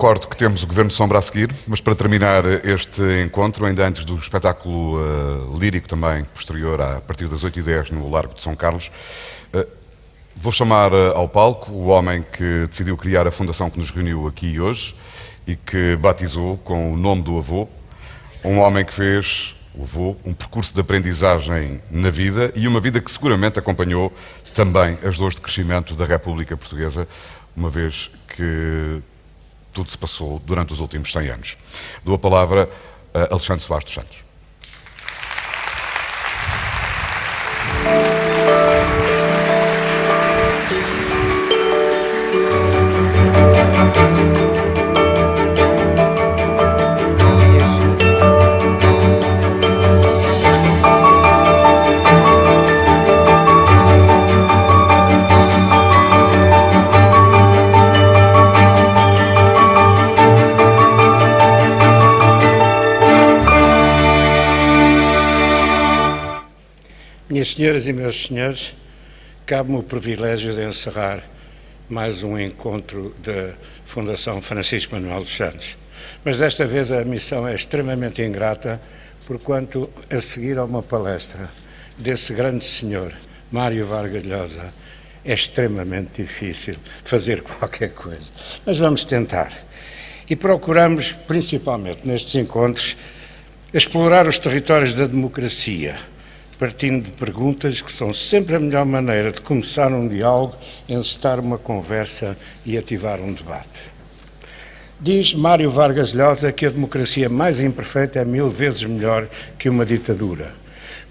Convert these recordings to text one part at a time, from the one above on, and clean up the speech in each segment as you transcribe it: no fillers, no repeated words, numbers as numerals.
recordo que temos o Governo de Sombra a seguir, mas para terminar este encontro, ainda antes do espetáculo lírico também, posterior, a partir das 8h10 no Largo de São Carlos, vou chamar ao palco o homem que decidiu criar a fundação que nos reuniu aqui hoje e que batizou com o nome do avô, um homem que fez, o avô, um percurso de aprendizagem na vida e uma vida que seguramente acompanhou também as dores de crescimento da República Portuguesa, uma vez que tudo se passou durante os últimos 100 anos. Dou a palavra a Alexandre Soares dos Santos. Minhas senhoras e meus senhores, cabe-me o privilégio de encerrar mais um encontro da Fundação Francisco Manuel dos Santos. Mas desta vez a missão é extremamente ingrata, porquanto a seguir a uma palestra desse grande senhor, Mário Vargas Llosa, é extremamente difícil fazer qualquer coisa. Mas vamos tentar. E procuramos, principalmente nestes encontros, explorar os territórios da democracia, partindo de perguntas que são sempre a melhor maneira de começar um diálogo, encetar uma conversa e ativar um debate. Diz Mário Vargas Llosa que a democracia mais imperfeita é 1000 vezes melhor que uma ditadura,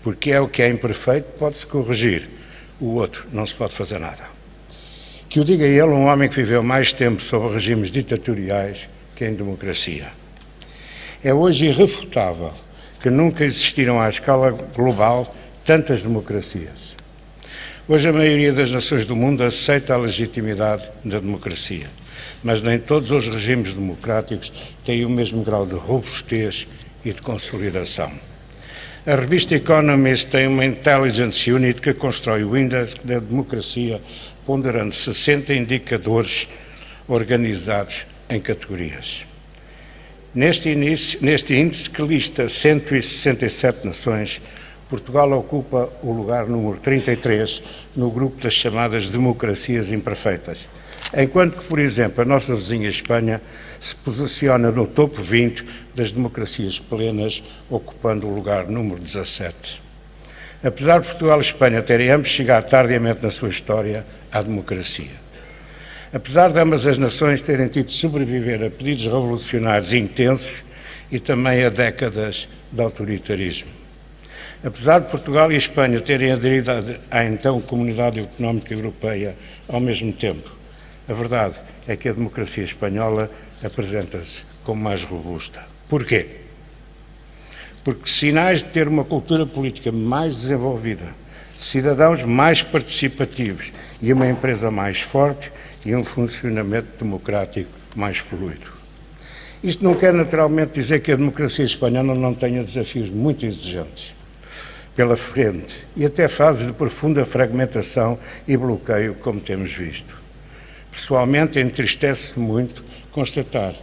porque é o que é imperfeito pode-se corrigir, o outro não se pode fazer nada. Que o diga ele, um homem que viveu mais tempo sob regimes ditatoriais que em democracia. É hoje irrefutável que nunca existiram à escala global tantas democracias. Hoje a maioria das nações do mundo aceita a legitimidade da democracia, mas nem todos os regimes democráticos têm o mesmo grau de robustez e de consolidação. A revista Economist tem uma Intelligence Unit que constrói o índice da democracia ponderando 60 indicadores organizados em categorias. Neste índice, que lista 167 nações, Portugal ocupa o lugar número 33 no grupo das chamadas democracias imperfeitas, enquanto que, por exemplo, a nossa vizinha Espanha se posiciona no topo 20 das democracias plenas, ocupando o lugar número 17. Apesar de Portugal e Espanha terem ambos chegado tardiamente na sua história à democracia. Apesar de ambas as nações terem tido de sobreviver a pedidos revolucionários intensos e também a décadas de autoritarismo. Apesar de Portugal e Espanha terem aderido à então Comunidade Económica Europeia ao mesmo tempo, a verdade é que a democracia espanhola apresenta-se como mais robusta. Porquê? Porque sinais de ter uma cultura política mais desenvolvida, cidadãos mais participativos e uma empresa mais forte e um funcionamento democrático mais fluido. Isto não quer naturalmente dizer que a democracia espanhola não tenha desafios muito exigentes pela frente e até fases de profunda fragmentação e bloqueio, como temos visto. Pessoalmente, entristece muito constatar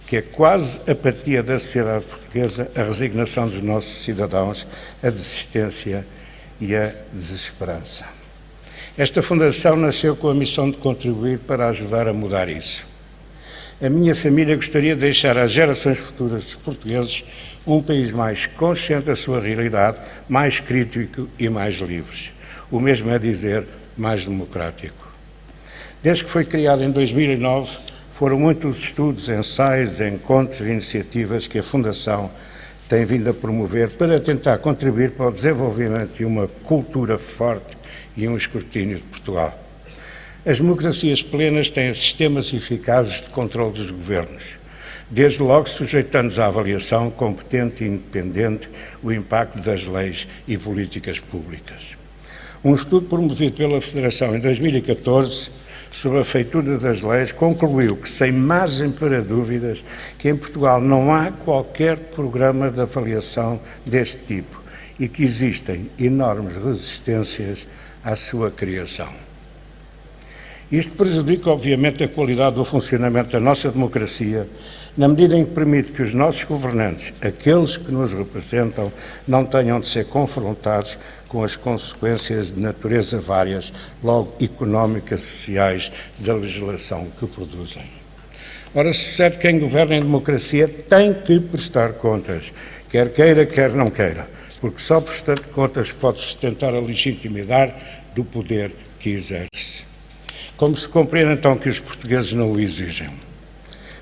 que é quase apatia da sociedade portuguesa, a resignação dos nossos cidadãos, a desistência e a desesperança. Esta fundação nasceu com a missão de contribuir para ajudar a mudar isso. A minha família gostaria de deixar às gerações futuras dos portugueses um país mais consciente da sua realidade, mais crítico e mais livre. O mesmo é dizer, mais democrático. Desde que foi criado em 2009, foram muitos os estudos, ensaios, encontros e iniciativas que a Fundação tem vindo a promover para tentar contribuir para o desenvolvimento de uma cultura forte e um escrutínio de Portugal. As democracias plenas têm sistemas eficazes de controle dos governos, desde logo sujeitando-os à avaliação competente e independente o impacto das leis e políticas públicas. Um estudo promovido pela Federação em 2014 sobre a feitura das leis concluiu que, sem margem para dúvidas, que em Portugal não há qualquer programa de avaliação deste tipo e que existem enormes resistências à sua criação. Isto prejudica, obviamente, a qualidade do funcionamento da nossa democracia, na medida em que permite que os nossos governantes, aqueles que nos representam, não tenham de ser confrontados com as consequências de natureza várias, logo económicas, sociais, da legislação que produzem. Ora, sucede que quem governa em democracia tem que prestar contas, quer queira, quer não queira, porque só prestando contas pode sustentar a legitimidade do poder que exerce. Como se compreende então que os portugueses não o exigem?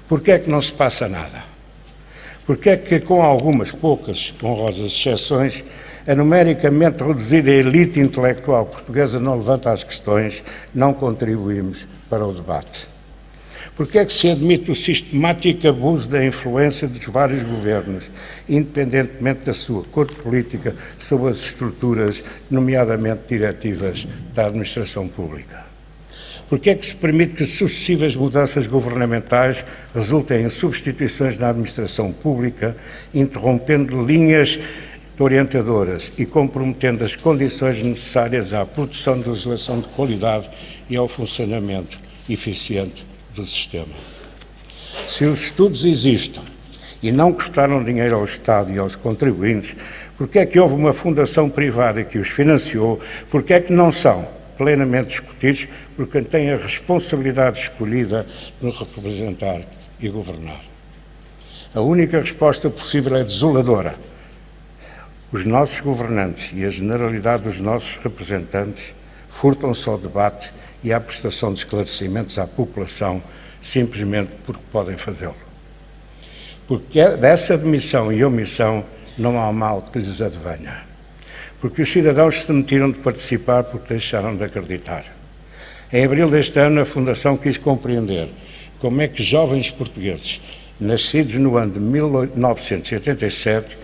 Porquê é que não se passa nada? Porquê é que, com algumas poucas honrosas exceções, a numericamente reduzida elite intelectual portuguesa não levanta as questões, não contribuímos para o debate? Porquê é que se admite o sistemático abuso da influência dos vários governos, independentemente da sua cor política, sobre as estruturas, nomeadamente diretivas da administração pública? Porquê é que se permite que sucessivas mudanças governamentais resultem em substituições na administração pública, interrompendo linhas orientadoras e comprometendo as condições necessárias à produção de legislação de qualidade e ao funcionamento eficiente do sistema? Se os estudos existem e não custaram dinheiro ao Estado e aos contribuintes, porquê é que houve uma fundação privada que os financiou? Porquê é que não são plenamente discutidos por quem tem a responsabilidade escolhida de nos representar e governar? A única resposta possível é desoladora. Os nossos governantes e a generalidade dos nossos representantes furtam-se ao debate e à prestação de esclarecimentos à população simplesmente porque podem fazê-lo. Porque dessa demissão e omissão não há mal que lhes advenha. Porque os cidadãos se demitiram de participar porque deixaram de acreditar. Em abril deste ano, a Fundação quis compreender como é que jovens portugueses, nascidos no ano de 1987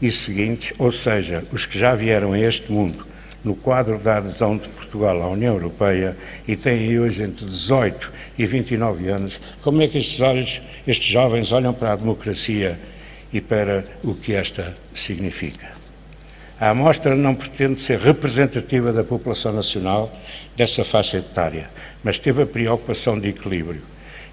e seguintes, ou seja, os que já vieram a este mundo no quadro da adesão de Portugal à União Europeia e têm hoje entre 18 e 29 anos, como é que estes jovens olham para a democracia e para o que esta significa? A amostra não pretende ser representativa da população nacional dessa faixa etária, mas teve a preocupação de equilíbrio.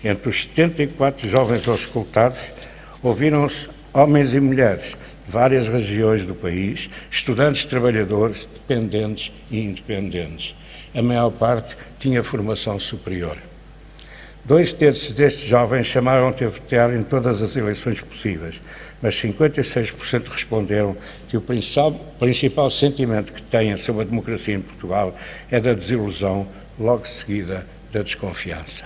Entre os 74 jovens auscultados, ouviram-se homens e mulheres de várias regiões do país, estudantes, trabalhadores, dependentes e independentes. A maior parte tinha formação superior. 2/3 destes jovens chamaram-te a votar em todas as eleições possíveis, mas 56% responderam que o principal sentimento que têm sobre a democracia em Portugal é da desilusão, logo seguida da desconfiança.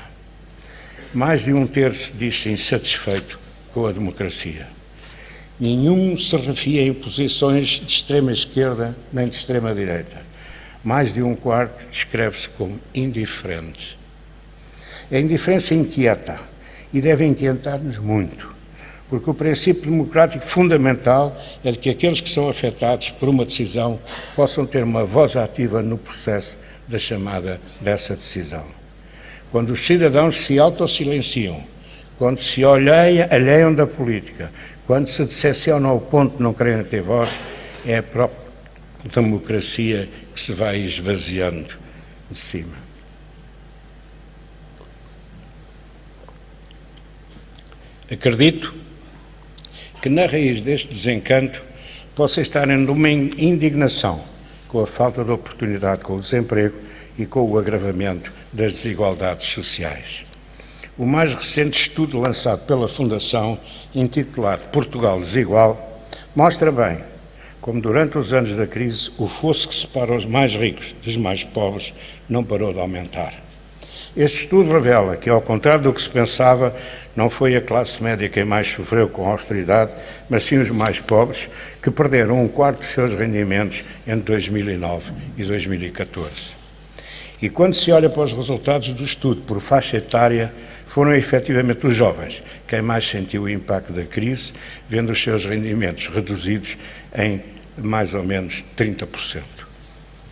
Mais de 1/3 diz-se insatisfeito com a democracia. Nenhum se refia em posições de extrema esquerda nem de extrema direita. Mais de 1/4 descreve-se como indiferente. A indiferença inquieta e deve inquietar-nos muito, porque o princípio democrático fundamental é de que aqueles que são afetados por uma decisão possam ter uma voz ativa no processo da chamada dessa decisão. Quando os cidadãos se autossilenciam, quando se alheiam da política, quando se decepcionam ao ponto de não quererem ter voz, é a própria democracia que se vai esvaziando de cima. Acredito que na raiz deste desencanto possa estar uma indignação com a falta de oportunidade, com o desemprego e com o agravamento das desigualdades sociais. O mais recente estudo lançado pela Fundação, intitulado Portugal Desigual, mostra bem como durante os anos da crise o fosso que separa os mais ricos dos mais pobres não parou de aumentar. Este estudo revela que, ao contrário do que se pensava, não foi a classe média quem mais sofreu com a austeridade, mas sim os mais pobres, que perderam 1/4 dos seus rendimentos entre 2009 e 2014. E quando se olha para os resultados do estudo por faixa etária, foram efetivamente os jovens quem mais sentiu o impacto da crise, vendo os seus rendimentos reduzidos em mais ou menos 30%.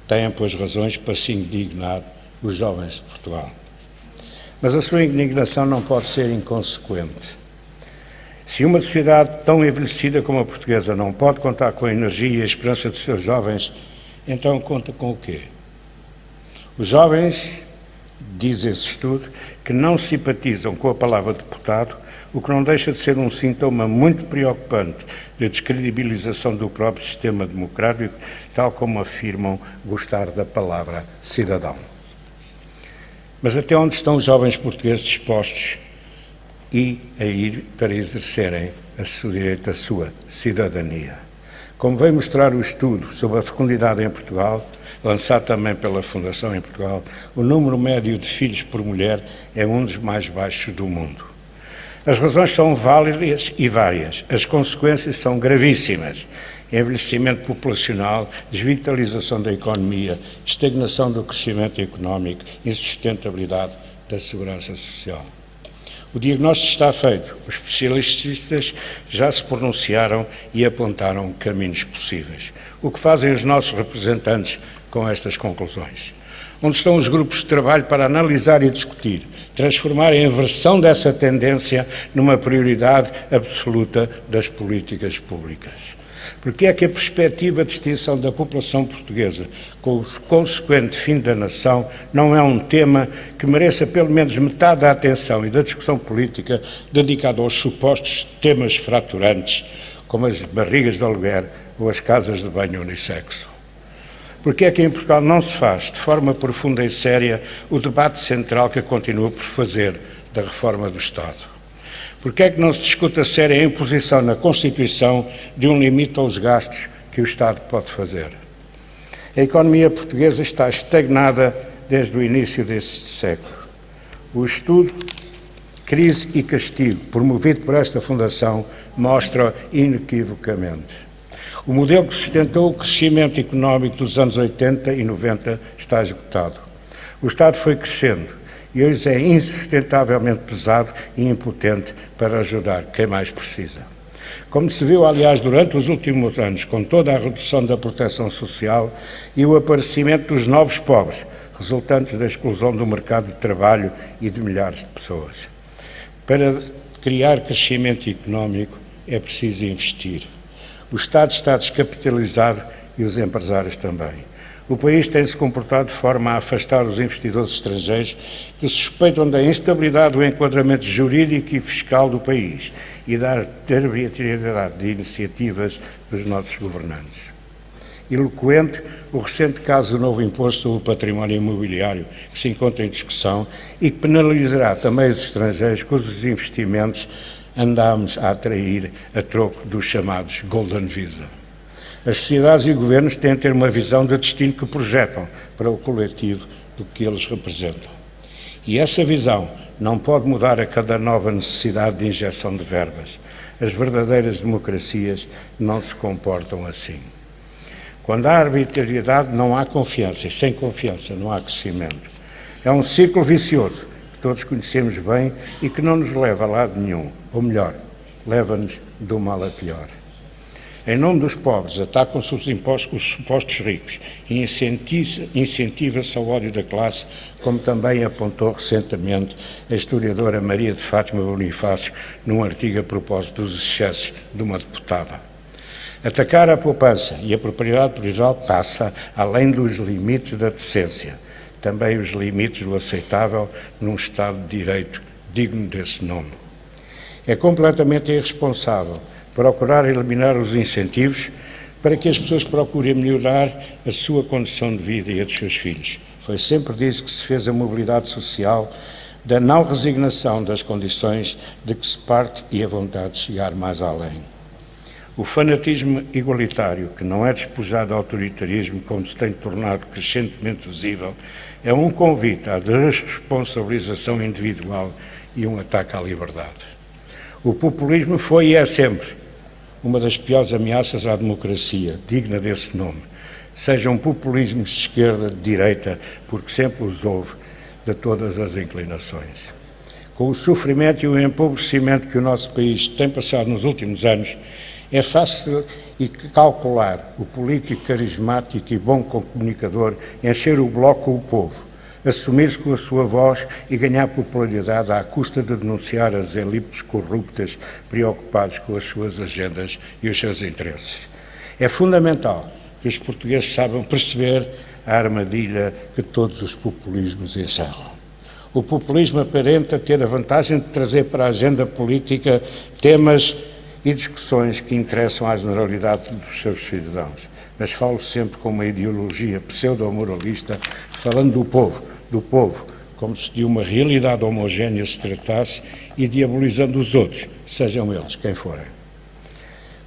Têm, pois, razões para se indignar os jovens de Portugal. Mas a sua indignação não pode ser inconsequente. Se uma sociedade tão envelhecida como a portuguesa não pode contar com a energia e a esperança dos seus jovens, então conta com o quê? Os jovens Diz esse estudo que não simpatizam com a palavra deputado, o que não deixa de ser um sintoma muito preocupante de descredibilização do próprio sistema democrático, tal como afirmam gostar da palavra cidadão. Mas até onde estão os jovens portugueses dispostos a ir para exercerem a seu direito, a sua cidadania? Como veio mostrar o estudo sobre a fecundidade em Portugal, lançado também pela Fundação em Portugal, o número médio de filhos por mulher é um dos mais baixos do mundo. As razões são válidas e várias, as consequências são gravíssimas. Envelhecimento populacional, desvitalização da economia, estagnação do crescimento económico, insustentabilidade da segurança social. O diagnóstico está feito, os especialistas já se pronunciaram e apontaram caminhos possíveis. O que fazem os nossos representantes com estas conclusões? Onde estão os grupos de trabalho para analisar e discutir, transformar a inversão dessa tendência numa prioridade absoluta das políticas públicas? Porque é que a perspectiva de extinção da população portuguesa, com o consequente fim da nação, não é um tema que mereça pelo menos metade da atenção e da discussão política dedicada aos supostos temas fraturantes, como as barrigas de aluguer ou as casas de banho unissexo? Porque é que em Portugal não se faz, de forma profunda e séria, o debate central que continua por fazer da reforma do Estado? Porque é que não se discute a sério a imposição na Constituição de um limite aos gastos que o Estado pode fazer? A economia portuguesa está estagnada desde o início deste século. O estudo Crise e Castigo, promovido por esta Fundação, mostra inequivocamente. O modelo que sustentou o crescimento económico dos anos 80 e 90 está esgotado. O Estado foi crescendo e hoje é insustentavelmente pesado e impotente para ajudar quem mais precisa. Como se viu, aliás, durante os últimos anos, com toda a redução da proteção social e o aparecimento dos novos pobres, resultantes da exclusão do mercado de trabalho e de milhares de pessoas. Para criar crescimento económico é preciso investir. O Estado está descapitalizado e os empresários também. O país tem-se comportado de forma a afastar os investidores estrangeiros que suspeitam da instabilidade do enquadramento jurídico e fiscal do país e da arbitrariedade de iniciativas dos nossos governantes. Eloquente o recente caso do novo imposto sobre o património imobiliário que se encontra em discussão e que penalizará também os estrangeiros cujos investimentos andámos a atrair a troco dos chamados Golden Visa. As sociedades e governos têm de ter uma visão do destino que projetam para o coletivo do que eles representam. E essa visão não pode mudar a cada nova necessidade de injeção de verbas. As verdadeiras democracias não se comportam assim. Quando há arbitrariedade, não há confiança, e sem confiança não há crescimento. É um círculo vicioso que todos conhecemos bem e que não nos leva a lado nenhum, ou melhor, leva-nos do mal a pior. Em nome dos pobres, atacam-se os supostos ricos e incentiva-se ao ódio da classe, como também apontou recentemente a historiadora Maria de Fátima Bonifácio num artigo a propósito dos excessos de uma deputada. Atacar a poupança e a propriedade privada passa além dos limites da decência, também os limites do aceitável num Estado de Direito digno desse nome. É completamente irresponsável procurar eliminar os incentivos para que as pessoas procurem melhorar a sua condição de vida e a dos seus filhos. Foi sempre disso que se fez a mobilidade social, da não resignação das condições de que se parte e a vontade de chegar mais além. O fanatismo igualitário, que não é despojado de autoritarismo, como se tem tornado crescentemente visível, é um convite à desresponsabilização individual e um ataque à liberdade. O populismo foi e é sempre uma das piores ameaças à democracia, digna desse nome. Sejam populismos de esquerda, de direita, porque sempre os houve, de todas as inclinações. Com o sofrimento e o empobrecimento que o nosso país tem passado nos últimos anos, é fácil calcular o político carismático e bom comunicador encher o bloco com o povo, assumir-se com a sua voz e ganhar popularidade à custa de denunciar as elites corruptas preocupados com as suas agendas e os seus interesses. É fundamental que os portugueses saibam perceber a armadilha que todos os populismos encerram. O populismo aparenta ter a vantagem de trazer para a agenda política temas e discussões que interessam à generalidade dos seus cidadãos. Mas falo sempre com uma ideologia pseudo-moralista, falando do povo, como se de uma realidade homogénea se tratasse e diabolizando os outros, sejam eles quem forem.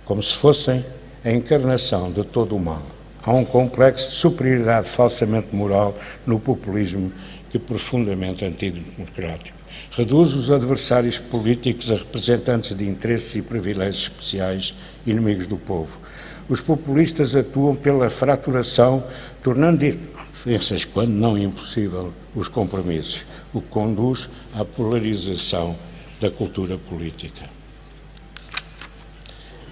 Como se fossem a encarnação de todo o mal. Há um complexo de superioridade falsamente moral no populismo que é profundamente antidemocrático. Reduz os adversários políticos a representantes de interesses e privilégios especiais, inimigos do povo. Os populistas atuam pela fraturação, tornando diferenças, quando não impossível, os compromissos, o que conduz à polarização da cultura política.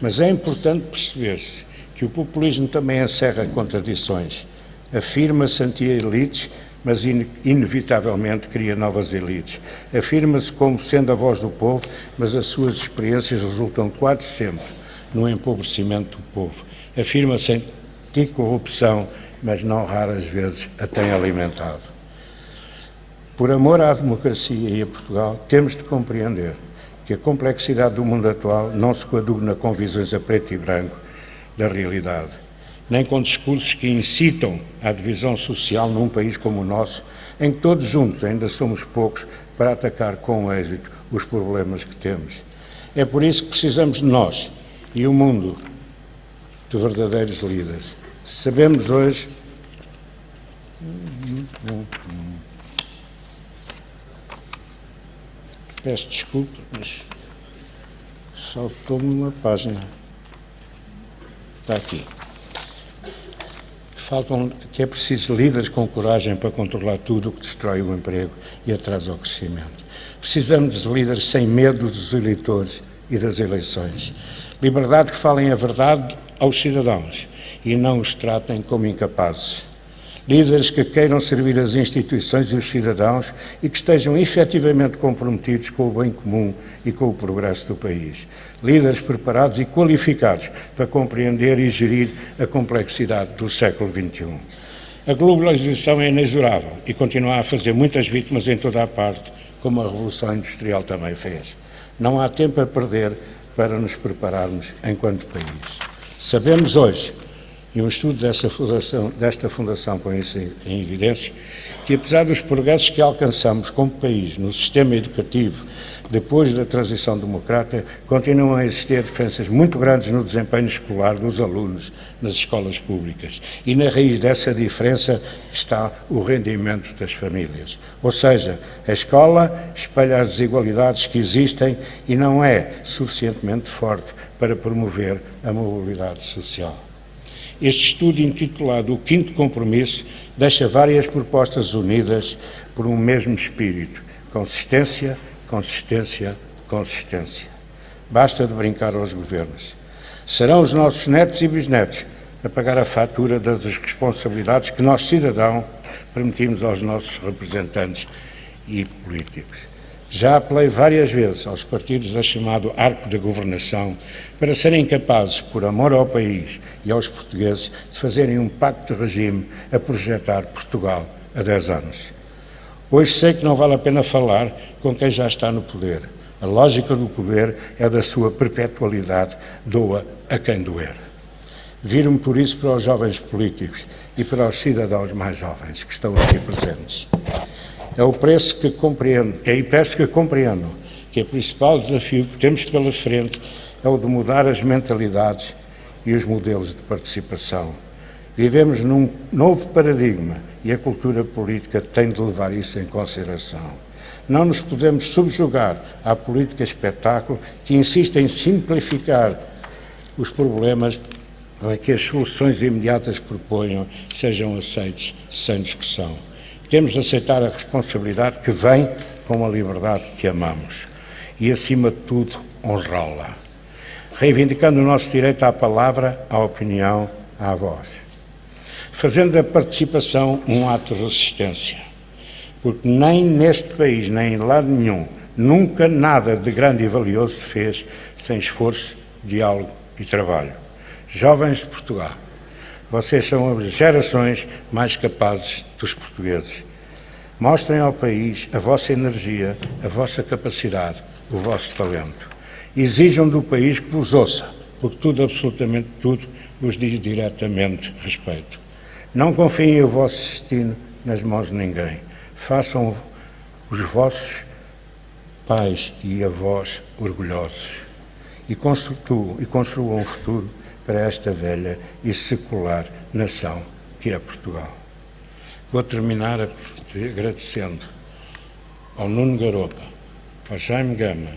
Mas é importante perceber-se que o populismo também encerra contradições. Afirma-se anti-elites, mas inevitavelmente cria novas elites. Afirma-se como sendo a voz do povo, mas as suas experiências resultam quase sempre no empobrecimento do povo. Afirma-se anticorrupção, mas não raras vezes a tem alimentado. Por amor à democracia e a Portugal, temos de compreender que a complexidade do mundo atual não se coaduna com visões a preto e branco da realidade, nem com discursos que incitam à divisão social num país como o nosso, em que todos juntos ainda somos poucos para atacar com êxito os problemas que temos. É por isso que precisamos de nós e o mundo de verdadeiros líderes. Sabemos hoje... Peço desculpa, mas saltou-me uma página. Está aqui. Que é preciso líderes com coragem para controlar tudo o que destrói o emprego e atrasa o crescimento. Precisamos de líderes sem medo dos eleitores e das eleições. Liberdade que falem a verdade aos cidadãos e não os tratem como incapazes. Líderes que queiram servir as instituições e os cidadãos e que estejam efetivamente comprometidos com o bem comum e com o progresso do país. Líderes preparados e qualificados para compreender e gerir a complexidade do século XXI. A globalização é inexorável e continua a fazer muitas vítimas em toda a parte, como a Revolução Industrial também fez. Não há tempo a perder para nos prepararmos enquanto país. Sabemos hoje, e um estudo desta fundação põe isso em evidência, que apesar dos progressos que alcançamos como país no sistema educativo depois da transição democrática, continuam a existir diferenças muito grandes no desempenho escolar dos alunos nas escolas públicas. E na raiz dessa diferença está o rendimento das famílias. Ou seja, a escola espelha as desigualdades que existem e não é suficientemente forte para promover a mobilidade social. Este estudo, intitulado O Quinto Compromisso, deixa várias propostas unidas por um mesmo espírito: consistência, consistência, consistência. Basta de brincar aos governos. Serão os nossos netos e bisnetos a pagar a fatura das responsabilidades que nós, cidadãos, permitimos aos nossos representantes e políticos. Já apelei várias vezes aos partidos da chamado arco da governação para serem capazes, por amor ao país e aos portugueses, de fazerem um pacto de regime a projetar Portugal a 10 anos. Hoje sei que não vale a pena falar com quem já está no poder. A lógica do poder é da sua perpetualidade, doa a quem doer. Viro-me por isso para os jovens políticos e para os cidadãos mais jovens que estão aqui presentes. É o preço que compreendo, peço que compreendam que o principal desafio que temos pela frente é o de mudar as mentalidades e os modelos de participação. Vivemos num novo paradigma e a cultura política tem de levar isso em consideração. Não nos podemos subjugar à política espetáculo que insiste em simplificar os problemas para que as soluções imediatas que proponham sejam aceites sem discussão. Temos de aceitar a responsabilidade que vem com a liberdade que amamos e, acima de tudo, honrá-la, reivindicando o nosso direito à palavra, à opinião, à voz, fazendo da participação um ato de resistência, porque nem neste país, nem em lado nenhum, nunca nada de grande e valioso se fez sem esforço, diálogo e trabalho. Jovens de Portugal, vocês são as gerações mais capazes dos portugueses. Mostrem ao país a vossa energia, a vossa capacidade, o vosso talento. Exijam do país que vos ouça, porque tudo, absolutamente tudo, vos diz diretamente respeito. Não confiem o vosso destino nas mãos de ninguém. Façam os vossos pais e avós orgulhosos e construam um futuro para esta velha e secular nação que é Portugal. Vou terminar agradecendo ao Nuno Garopa, ao Jaime Gama,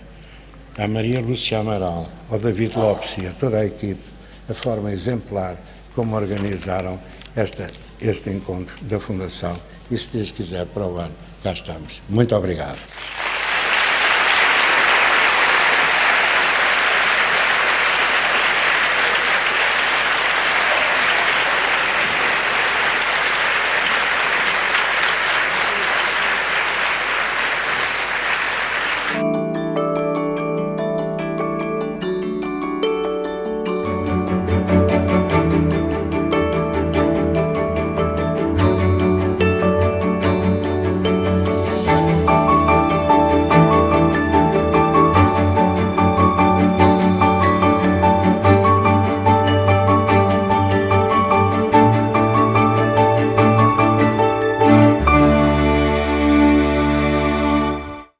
à Maria Lúcia Amaral, ao David Lopes e a toda a equipe, a forma exemplar como organizaram este encontro da Fundação e, se Deus quiser, para o ano, cá estamos. Muito obrigado.